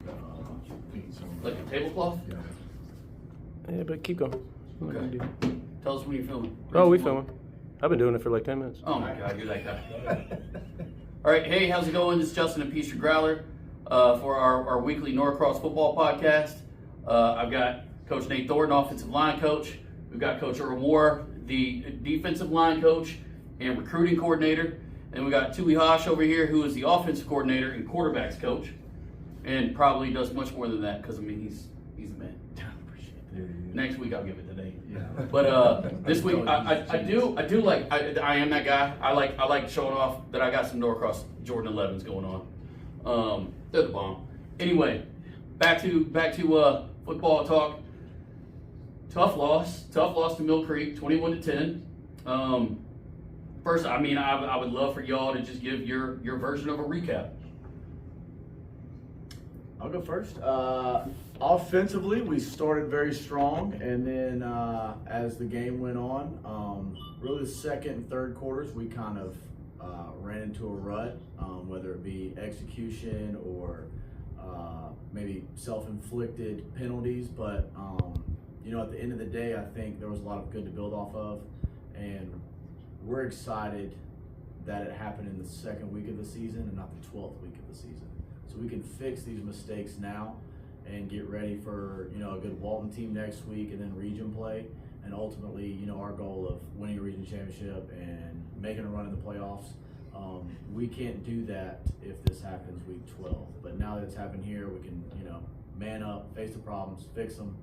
Like a tablecloth? Yeah, but keep going. Okay. Tell us when you're filming. Oh, we filming. I've been doing it for like 10 minutes. Oh my God, you're that guy. All right, hey, how's it going? This is Justin and Peachtree Growler for our weekly Norcross football podcast. I've got Coach Nate Thornton, offensive line coach. We've got Coach Earl Moore, the defensive line coach and recruiting coordinator. And we got Tui Hosh over here, who is the offensive coordinator and quarterbacks coach, and probably does much more than that because I mean he's the man. Yeah. Next week I'll give it to Nate. Yeah. But this week I do like I am that guy. I like showing off that I got some Norcross Jordan 11s going on. They're the bomb. Anyway, back to football talk. Tough loss to Mill Creek, 21-10. First, I mean, I would love for y'all to just give your version of a recap. I'll go first. Offensively, we started very strong, and then as the game went on, really the second and third quarters, we kind of ran into a rut, whether it be execution or maybe self-inflicted penalties. But, at the end of the day, I think there was a lot of good to build off of, and we're excited that it happened in the second week of the season and not the 12th week of the season. So we can fix these mistakes now and get ready for, a good Walton team next week and then region play. And ultimately, our goal of winning a region championship and making a run in the playoffs. We can't do that if this happens week 12. But now that it's happened here, we can, man up, face the problems, fix them,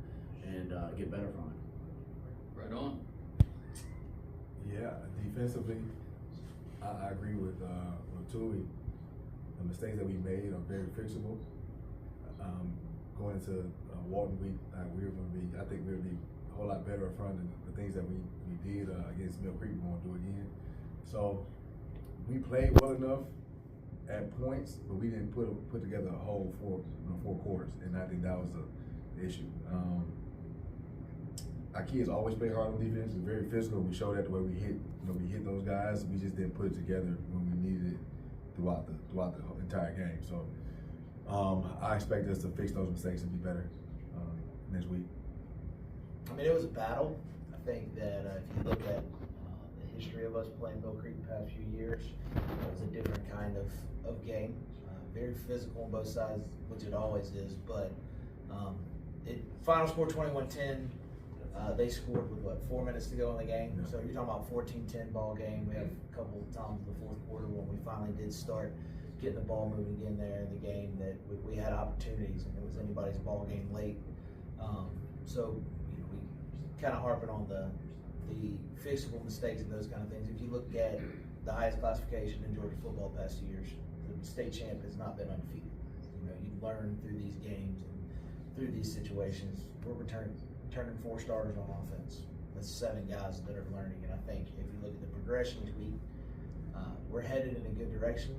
and get better from it. Right on. Yeah, defensively, I agree with Tui. The mistakes that we made are very fixable. Going into Walton week, I think we're going to be a whole lot better up front than the things that we did against Mill Creek. We're going to do again. So we played well enough at points, but we didn't put together a whole four quarters, and I think that was the issue. Our kids always play hard on defense. It's very physical. We showed that the way we hit those guys. We just didn't put it together when we needed it throughout the entire game. So I expect us to fix those mistakes and be better next week. I mean, it was a battle. I think that if you look at the history of us playing Mill Creek the past few years, it was a different kind of game. Very physical on both sides, which it always is. But final score 21-10. They scored with 4 minutes to go in the game. Yeah. So you're talking about 14-10 ball game. We have a couple of times in the fourth quarter when we finally did start getting the ball moving again there in the game that we had opportunities, and it was anybody's ball game late. So we kind of harping on the fixable mistakes and those kind of things. If you look at the highest classification in Georgia football the past 2 years, the state champ has not been undefeated. You learn through these games and through these situations. We're turning 4 starters on offense. That's 7 guys that are learning, and I think if you look at the progression each week, we're headed in a good direction.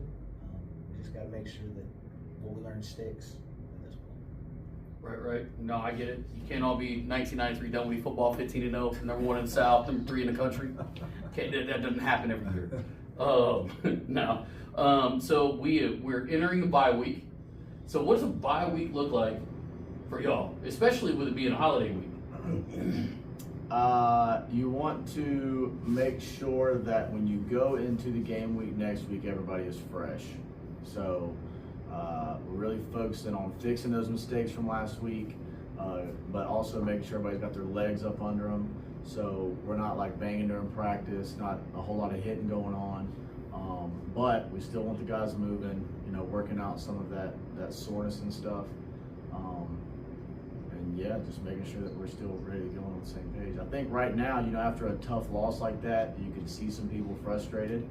We just got to make sure that what we learn sticks at this point. Right. No, I get it. You can't all be 1993 WE football 15-0, number 1 in the South, number 3 in the country. That doesn't happen every year. No. So we're entering a bye week. So what does a bye week look like for y'all, especially with it being a holiday week? You want to make sure that when you go into the game week next week, everybody is fresh. So we're really focusing on fixing those mistakes from last week, but also making sure everybody's got their legs up under them. So we're not like banging during practice, not a whole lot of hitting going on, but we still want the guys moving, working out some of that soreness and stuff. Yeah, just making sure that we're still ready to go on the same page. I think right now, after a tough loss like that, you can see some people frustrated,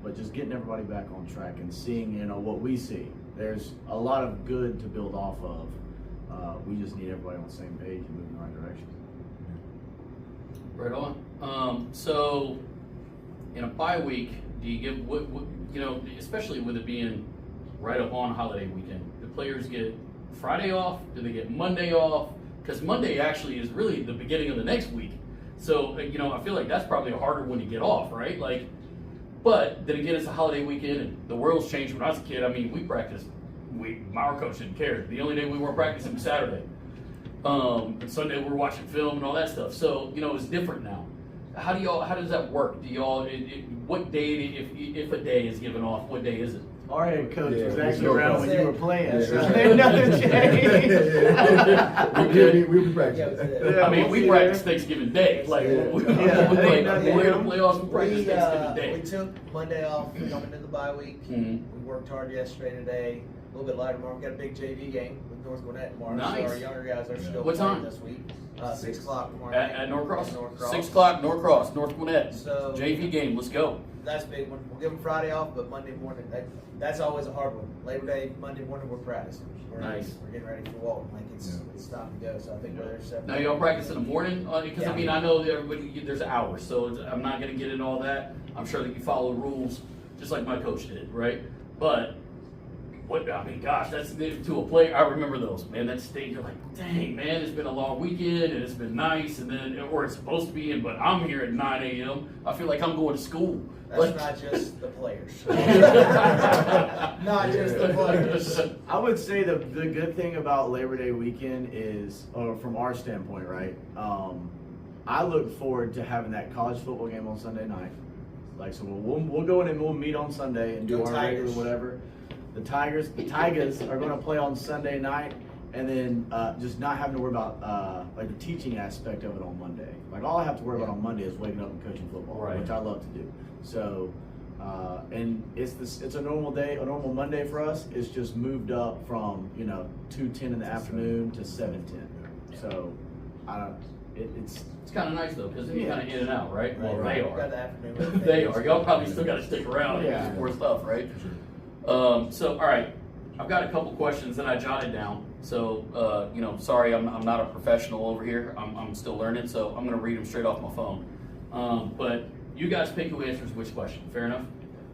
but just getting everybody back on track and seeing, what we see. There's a lot of good to build off of. We just need everybody on the same page and move in the right direction. Right on. So in a bye week, do you give what especially with it being right up on holiday weekend, the players get Friday off? Do they get Monday off? Because Monday actually is really the beginning of the next week. So, I feel like that's probably a harder one to get off, right? But then again, it's a holiday weekend and the world's changed. When I was a kid, we practiced our coach didn't care. The only day we weren't practicing was Saturday. And Sunday we were watching film and all that stuff. So, it's different now. How does that work? Do y'all, what day, if a day is given off, what day is it? Our head coach was Yeah, actually we around when know. you were playing, so Yeah. nothing changed. We'll be practicing. Yeah, I mean, we'll we see practice there. Thanksgiving Day. Like, Yeah. we're Yeah, in nothing the new. playoffs, we practice We Thanksgiving Day. took Monday off coming into the bye week. Mhm. We worked hard yesterday, today, a little bit lighter tomorrow. We got a big JV game with North Gwinnett tomorrow. Nice. So our younger guys are still What playing time? this week. 6 o'clock tomorrow At night. Norcross? At Norcross. 6 o'clock, Norcross, North Gwinnett. So JV game, let's go. that's a big one. We'll give them Friday off, but Monday morning, that's always a hard one. Labor Day, Monday morning, we're practicing. Nice. We're getting ready for Walton. Like it's time to go. So I think we're there 7. Now, y'all practice in the morning? Because, I Yeah. mean, I know that there's hours, so I'm not going to get into all that. I'm sure that you follow rules, just like my coach did, right? But, that's to a player. I remember those, man. That state, you're like, dang, man, it's been a long weekend, and it's been nice, and then, or it's supposed to be, but I'm here at 9 a.m. I feel like I'm going to school. That's not just the players. Not just the players. I would say the good thing about Labor Day weekend is, or from our standpoint, right? I look forward to having that college football game on Sunday night. Like, so we'll go in and we'll meet on Sunday and do Go our Tigers. regular whatever. The Tigers are going to play on Sunday night, and then just not having to worry about like the teaching aspect of it on Monday. Like all I have to worry about on Monday is waking up and coaching football, Right. which I love to do. So, and it's a normal day, a normal Monday for us. It's just moved up from 2:10 in the afternoon to 7:10. So, it's It's kind of nice, though, because then you're Yeah. kind of in and out, right? Well, Right. they We've got the are. afternoon. They are. Y'all probably still got to stick around Yeah. and do more stuff, right? So, all right, I've got a couple questions that I jotted down. So, sorry, I'm not a professional over here. I'm still learning, so I'm going to read them straight off my phone. But you guys pick who answers which question. Fair enough?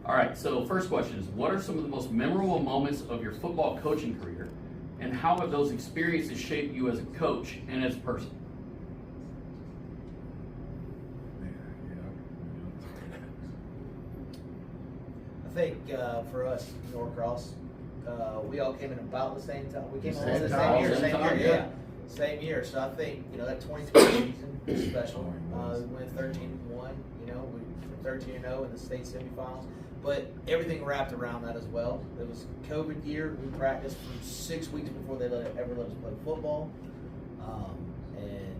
All right, so first question is, what are some of the most memorable moments of your football coaching career, and how have those experiences shaped you as a coach and as a person? I think for us, Norcross, we all came in about the same time. We came in almost the Same same time, year, same same time, year, yeah. yeah. Same year. So I think, that 2020 season was special. We went 13-1, we were 13-0 in the state semifinals. But everything wrapped around that as well. It was COVID year. We practiced for 6 weeks before they ever let us play football. And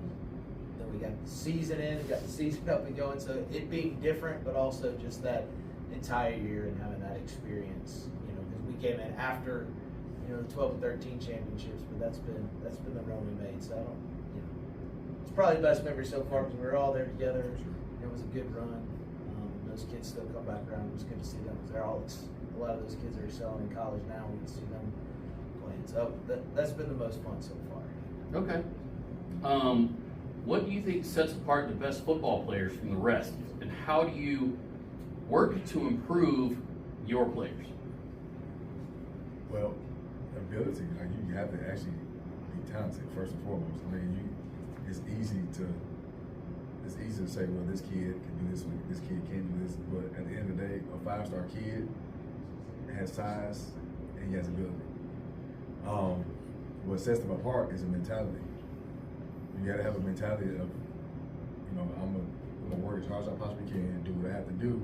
then we got the season in, we got the season up and going. So it being different, but also just that entire year and having that experience, because we came in after, the 12 and 13 championships, but that's been the run we made. So I don't, it's probably the best memory so far because we were all there together. It was a good run. Those kids still come back around. It was good to see them because they're all, a lot of those kids are selling in college now. We can see them playing. So that's been the most fun so far. Okay. What do you think sets apart the best football players from the rest, and how do you work to improve your players? Well, ability, like you have to actually be talented first and foremost. I mean, it's easy to say, well, this kid can do this, this kid can't do this. But at the end of the day, a 5-star kid has size and he has ability. What sets them apart is a mentality. You got to have a mentality of, I'm gonna work as hard as I possibly can and do what I have to do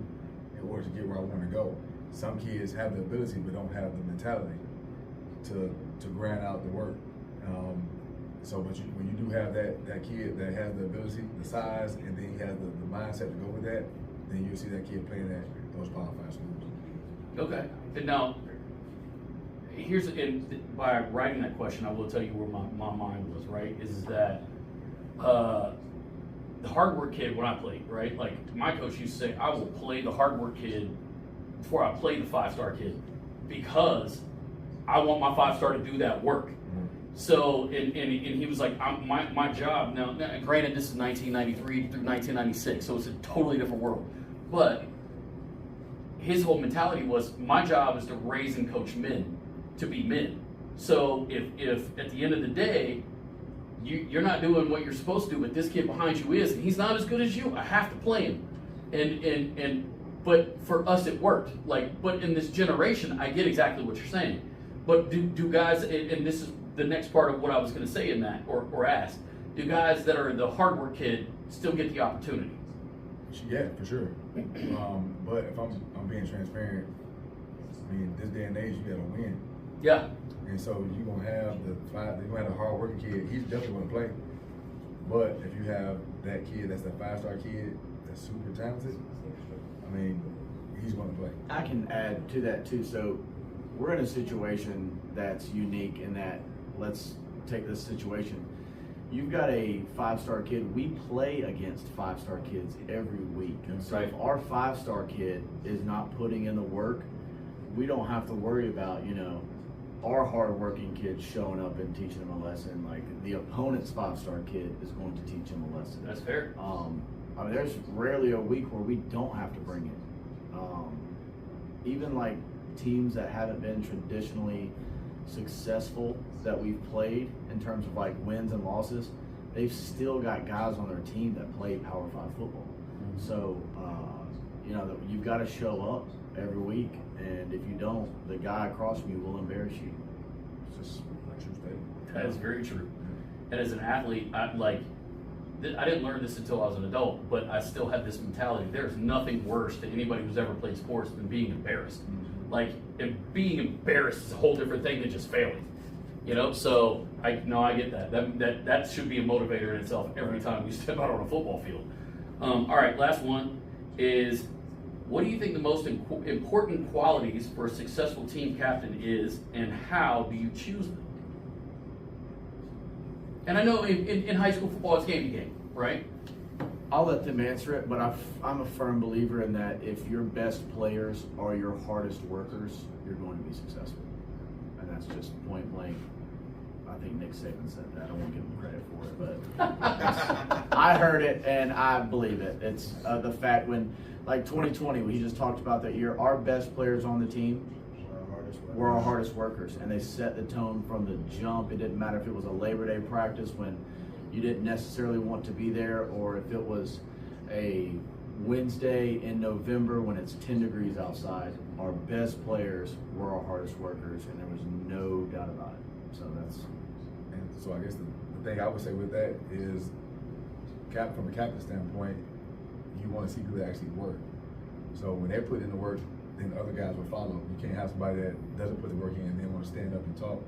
in order to get where I want to go. Some kids have the ability but don't have the mentality to grind out the work. But when you do have that kid that has the ability, the size, and then he has the mindset to go with that, then you'll see that kid playing at those Power 5 schools. Okay. And now, by writing that question, I will tell you where my mind was, right? Is that the hard work kid when I played, right? Like my coach used to say, I will play the hard work kid before I play the 5-star kid because I want my 5-star to do that work. So, and he was like, my job, now granted this is 1993 through 1996, so it's a totally different world. But his whole mentality was, my job is to raise and coach men to be men. So if at the end of the day, you're not doing what you're supposed to do, but this kid behind you is, and he's not as good as you, I have to play him. But for us it worked. But in this generation, I get exactly what you're saying. But do guys, and this is the next part of what I was going to say in that, or ask, do guys that are the hard work kid still get the opportunity? Yeah, for sure. But if I'm being transparent, I mean, this day and age, you gotta win. Yeah. And so you're gonna have the hard working kid. He's definitely gonna play. But if you have that kid that's a 5-star kid that's super talented, I mean, he's gonna play. I can add to that too. So we're in a situation that's unique in that, let's take this situation. You've got a 5-star kid. We play against 5-star kids every week. And so if our 5-star kid is not putting in the work, we don't have to worry about, our hardworking kids showing up and teaching them a lesson. Like the opponent's 5-star kid is going to teach them a lesson. That's fair. I mean, there's rarely a week where we don't have to bring it. Even like teams that haven't been traditionally successful that we've played in terms of like wins and losses, they've still got guys on their team that play Power 5 football. So, you've got to show up every week, and if you don't, the guy across from you will embarrass you. It's just a true statement. That is very true. And as an athlete, I didn't learn this until I was an adult, but I still have this mentality. There's nothing worse to anybody who's ever played sports than being embarrassed. Like, being embarrassed is a whole different thing than just failing. So I get that. That should be a motivator in itself every time you step out on a football field. All right, last one is, what do you think the most important qualities for a successful team captain is, and how do you choose them? And I know in high school football it's game to game, right? I'll let them answer it, but I'm a firm believer in that if your best players are your hardest workers, you're going to be successful. And that's just point blank. I think Nick Saban said that. I won't give him credit for it, but I heard it and I believe it. It's the fact when, like 2020, we just talked about that year, our best players on the team were our hardest workers, and they set the tone from the jump. It didn't matter if it was a Labor Day practice when you didn't necessarily want to be there, or if it was a Wednesday in November when it's 10 degrees outside. Our best players were our hardest workers, and there was no doubt about it. So So I guess the thing I would say with that is, from a captain standpoint, you want to see people that actually work. So when they put in the work, then the other guys will follow. You can't have somebody that doesn't put the work in and then want to stand up and talk.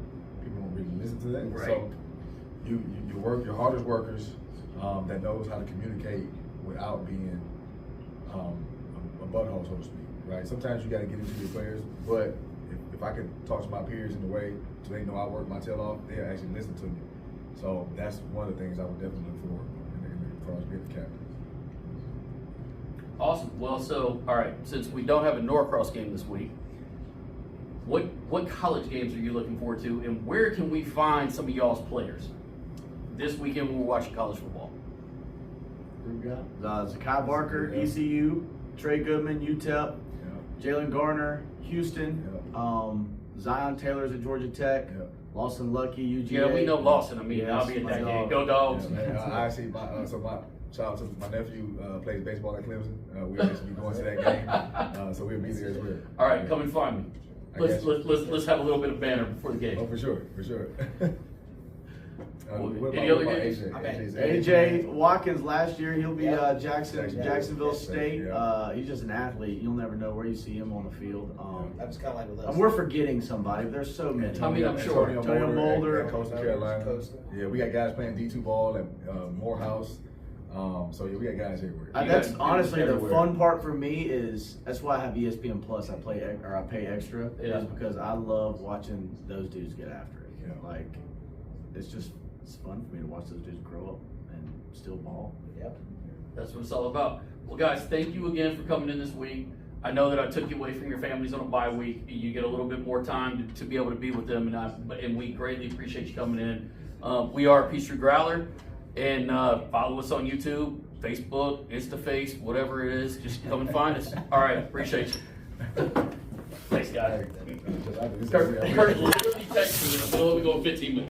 People won't really listen to that. Right. So you work your hardest workers that knows how to communicate without being a butthole, so to speak. Right. Sometimes you got to get into your players, but if I could talk to my peers in a way so they know I work my tail off, they'll actually listen to me. So that's one of the things I would definitely look for as far as being the captain. Awesome. Well, so, all right, since we don't have a Norcross game this week, what college games are you looking forward to, and where can we find some of y'all's players this weekend when we're watching college football? Zakai Barker, Yeah. ECU, Trey Goodman, UTEP, Yeah. Jalen Garner, Houston, Zion Taylor's at Georgia Tech, Yeah. Lawson Lucky, UGA. Yeah, we know Lawson. I mean, Yes, I'll be at my that game. dog. Go Dogs. Yeah, man, I actually, shout out to my nephew, plays baseball at Clemson. We'll actually be going to that game, so we'll be there as well. All right, come and find me. Let's have a little bit of banner before the game. Oh, for sure. Any other games? AJ Watkins last year, he'll be Jacksonville State, State. yeah. He's just an athlete. You'll never know where you see him on the field. That's kind of like with us. And we're forgetting somebody, but there's so many. I mean, I'm sure. Antonio Mulder. at Coastal Carolina. Yeah, we got guys playing D2 ball at Morehouse. So yeah, we got guys everywhere. That's got honestly the everywhere. fun part for me is that's why I have ESPN Plus. I pay extra, Yeah. is because I love watching those dudes get after it. Yeah. Like it's fun for me to watch those dudes grow up and still ball. Yep. That's what it's all about. Well, guys, thank you again for coming in this week. I know that I took you away from your families on a bye week. You get a little bit more time to be able to be with them, and we greatly appreciate you coming in. We are Peachtree Growler, and follow us on YouTube, Facebook, InstaFace, whatever it is. Just come and find us. All right, appreciate you. Thanks, guys. Kurt literally texted me in the middle of 15 minutes.